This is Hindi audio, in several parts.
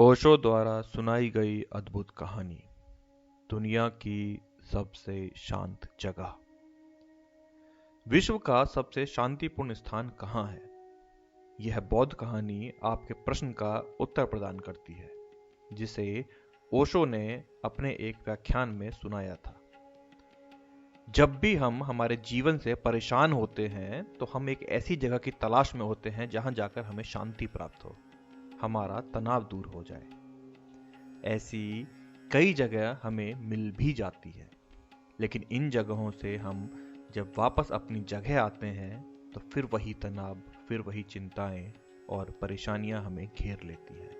ओशो द्वारा सुनाई गई अद्भुत कहानी। दुनिया की सबसे शांत जगह। विश्व का सबसे शांतिपूर्ण स्थान कहाँ है? यह बौद्ध कहानी आपके प्रश्न का उत्तर प्रदान करती है, जिसे ओशो ने अपने एक व्याख्यान में सुनाया था। जब भी हम हमारे जीवन से परेशान होते हैं तो हम एक ऐसी जगह की तलाश में होते हैं जहां जाकर हमें शांति प्राप्त हो, हमारा तनाव दूर हो जाए। ऐसी कई जगह हमें मिल भी जाती है, लेकिन इन जगहों से हम जब वापस अपनी जगह आते हैं तो फिर वही तनाव, फिर वही चिंताएं और परेशानियां हमें घेर लेती है।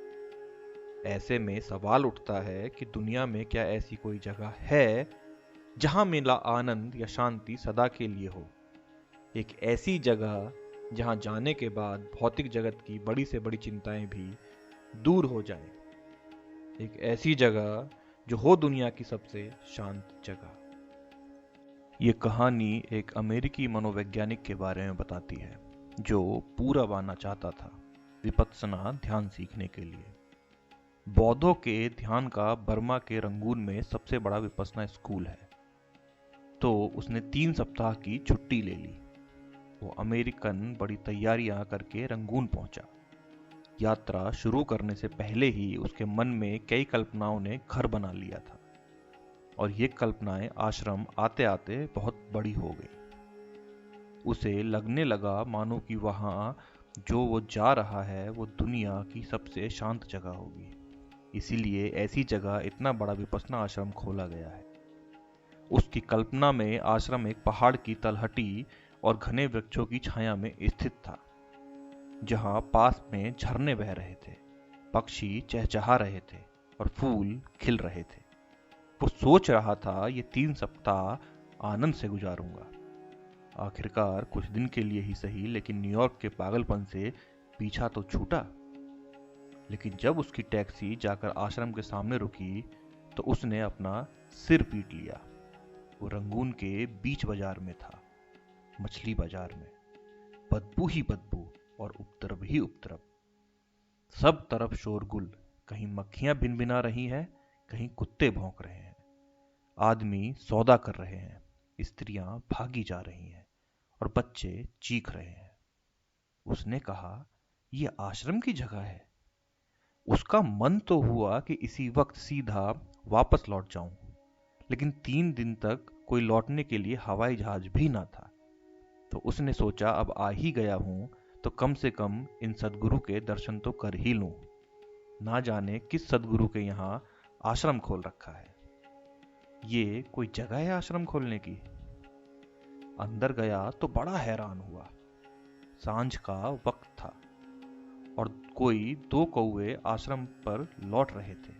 ऐसे में सवाल उठता है कि दुनिया में क्या ऐसी कोई जगह है जहां मेरा आनंद या शांति सदा के लिए हो? एक ऐसी जगह जहां जाने के बाद भौतिक जगत की बड़ी से बड़ी चिंताएं भी दूर हो जाएं। एक ऐसी जगह जो हो दुनिया की सबसे शांत जगह। ये कहानी एक अमेरिकी मनोवैज्ञानिक के बारे में बताती है जो पूरा आना चाहता था विपत्सना ध्यान सीखने के लिए। बौद्धों के ध्यान का बर्मा के रंगून में सबसे बड़ा विपस्सना स्कूल है, तो उसने 3 सप्ताह की छुट्टी ले ली। वो अमेरिकन बड़ी तैयारियां करके रंगून पहुंचा। यात्रा शुरू करने से पहले ही उसके मन में कई कल्पनाओं ने घर बना लिया था, और ये कल्पनाएं आश्रम आते आते बहुत बड़ी हो गई। उसे लगने लगा मानो कि वहां जो वो जा रहा है वो दुनिया की सबसे शांत जगह होगी। इसीलिए ऐसी जगह इतना बड़ा विपस्सना आश्रम खोला गया है। उसकी कल्पना में आश्रम एक पहाड़ की तलहटी और घने वृक्षों की छाया में स्थित था, जहां पास में झरने बह रहे थे, पक्षी चहचहा रहे थे और फूल खिल रहे थे। वो सोच रहा था ये 3 सप्ताह आनंद से गुजारूंगा। आखिरकार कुछ दिन के लिए ही सही, लेकिन न्यूयॉर्क के पागलपन से पीछा तो छूटा। लेकिन जब उसकी टैक्सी जाकर आश्रम के सामने रुकी तो उसने अपना सिर पीट लिया। वो रंगून के बीच बाजार में था, मछली बाजार में। बदबू ही बदबू और उपद्रव ही उपद्रव। सब तरफ शोरगुल, कहीं मक्खियां भिनभिना रही हैं, कहीं कुत्ते भौंक रहे हैं, आदमी सौदा कर रहे हैं, स्त्रियां भागी जा रही हैं और बच्चे चीख रहे हैं। उसने कहा, यह आश्रम की जगह है। उसका मन तो हुआ कि इसी वक्त सीधा वापस लौट जाऊं, लेकिन 3 दिन तक कोई लौटने के लिए हवाई जहाज भी ना था। तो उसने सोचा, अब आ ही गया हूं तो कम से कम इन सदगुरु के दर्शन तो कर ही लूं। ना जाने किस सदगुरु के यहाँ आश्रम खोल रखा है। ये कोई जगह है आश्रम खोलने की? अंदर गया तो बड़ा हैरान हुआ। सांझ का वक्त था और कोई 2 कौवे आश्रम पर लौट रहे थे,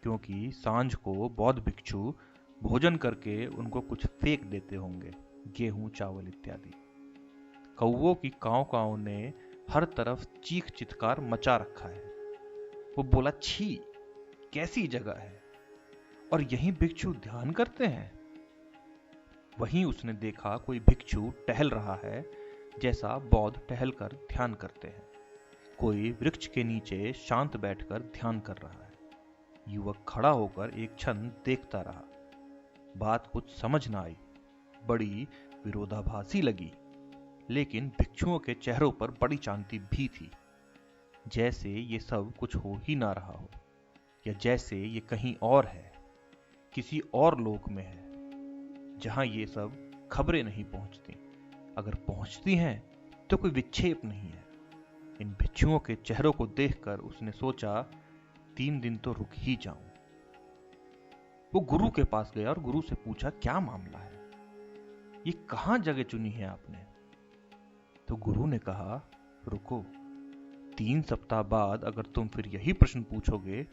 क्योंकि सांझ को बौद्ध भिक्षु भोजन करके उनको कुछ फेंक देते होंगे, गेहूं, चावल इत्यादि। कौवों की काव काव ने हर तरफ चीख चित्कार मचा रखा है। वो बोला, छी, कैसी जगह है, और यहीं भिक्षु ध्यान करते हैं। वहीं उसने देखा कोई भिक्षु टहल रहा है, जैसा बौद्ध टहल कर ध्यान करते हैं। कोई वृक्ष के नीचे शांत बैठकर ध्यान कर रहा है। युवक खड़ा होकर एक क्षण देखता रहा। बात कुछ समझ ना आई, बड़ी विरोधाभासी लगी, लेकिन भिक्षुओं के चेहरों पर बड़ी शांति भी थी, जैसे ये सब कुछ हो ही ना रहा हो, या जैसे ये कहीं और है, किसी और लोक में है, जहां ये सब खबरें नहीं पहुंचती। अगर पहुंचती हैं तो कोई विक्षेप नहीं है। इन भिक्षुओं के चेहरों को देखकर उसने सोचा, 3 दिन तो रुक ही जाऊं। वो गुरु के पास गया और गुरु से पूछा, क्या मामला है, ये कहां जगह चुनी है आपने? तो गुरु ने कहा, रुको, 3 सप्ताह बाद अगर तुम फिर यही प्रश्न पूछोगे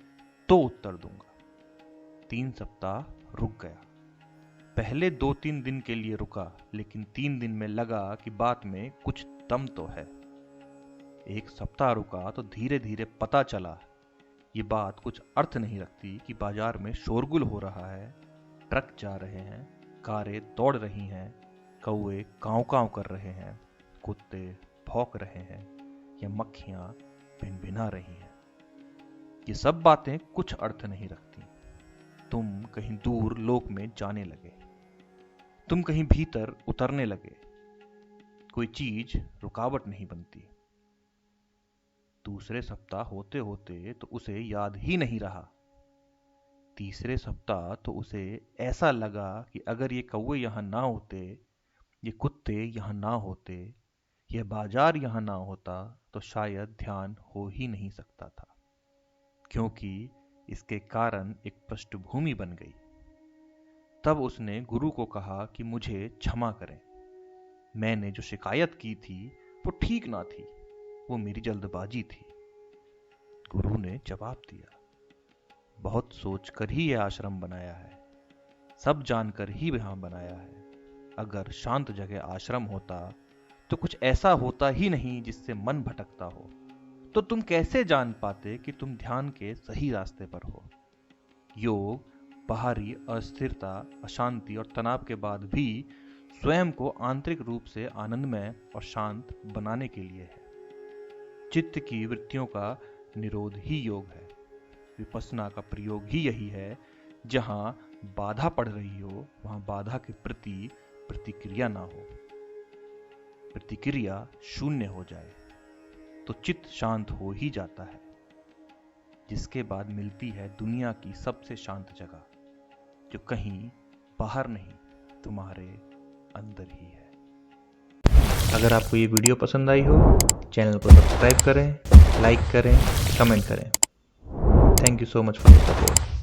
तो उत्तर दूंगा। 3 सप्ताह रुक गया। पहले 2-3 दिन के लिए रुका, लेकिन 3 दिन में लगा कि बात में कुछ दम तो है। 1 सप्ताह रुका तो धीरे धीरे पता चला ये बात कुछ अर्थ नहीं रखती कि बाजार में शोरगुल हो रहा है, ट्रक जा रहे हैं, कारें दौड़ रही हैं, कौवे कांव कांव कर रहे हैं, कुत्ते भौंक रहे हैं, या मक्खियां भिनभिना रही हैं। ये सब बातें कुछ अर्थ नहीं रखती। तुम कहीं दूर लोक में जाने लगे, तुम कहीं भीतर उतरने लगे, कोई चीज रुकावट नहीं बनती। दूसरे सप्ताह होते होते तो उसे याद ही नहीं रहा। तीसरे सप्ताह तो उसे ऐसा लगा कि अगर ये कौवे यहां ना होते, ये कुत्ते यहां ना होते, यह बाजार यहां ना होता, तो शायद ध्यान हो ही नहीं सकता था, क्योंकि इसके कारण एक पृष्ठभूमि बन गई। तब उसने गुरु को कहा कि मुझे क्षमा करें, मैंने जो शिकायत की थी वो ठीक ना थी, वो मेरी जल्दबाजी थी। गुरु ने जवाब दिया, बहुत सोचकर ही यह आश्रम बनाया है, सब जानकर ही यहां बनाया है। अगर शांत जगह आश्रम होता तो कुछ ऐसा होता ही नहीं जिससे मन भटकता हो। तो तुम कैसे जान पाते कि तुम ध्यान के सही रास्ते पर हो? योग बाहरी अस्थिरता, अशांति और तनाव के बाद भी स्वयं को आंतरिक रूप से आनंदमय और शांत बनाने के लिए है। चित्त की वृत्तियों का निरोध ही योग है। विपश्यना का प्रयोग ही यही है। जहां बाधा पड़ रही हो वहां बाधा के प्रति प्रतिक्रिया ना हो, प्रतिक्रिया शून्य हो जाए तो चित्त शांत हो ही जाता है, जिसके बाद मिलती है दुनिया की सबसे शांत जगह, जो कहीं बाहर नहीं तुम्हारे अंदर ही है। अगर आपको ये वीडियो पसंद आई हो, चैनल को सब्सक्राइब करें, लाइक करें, कमेंट करें। Thank you so much for your support.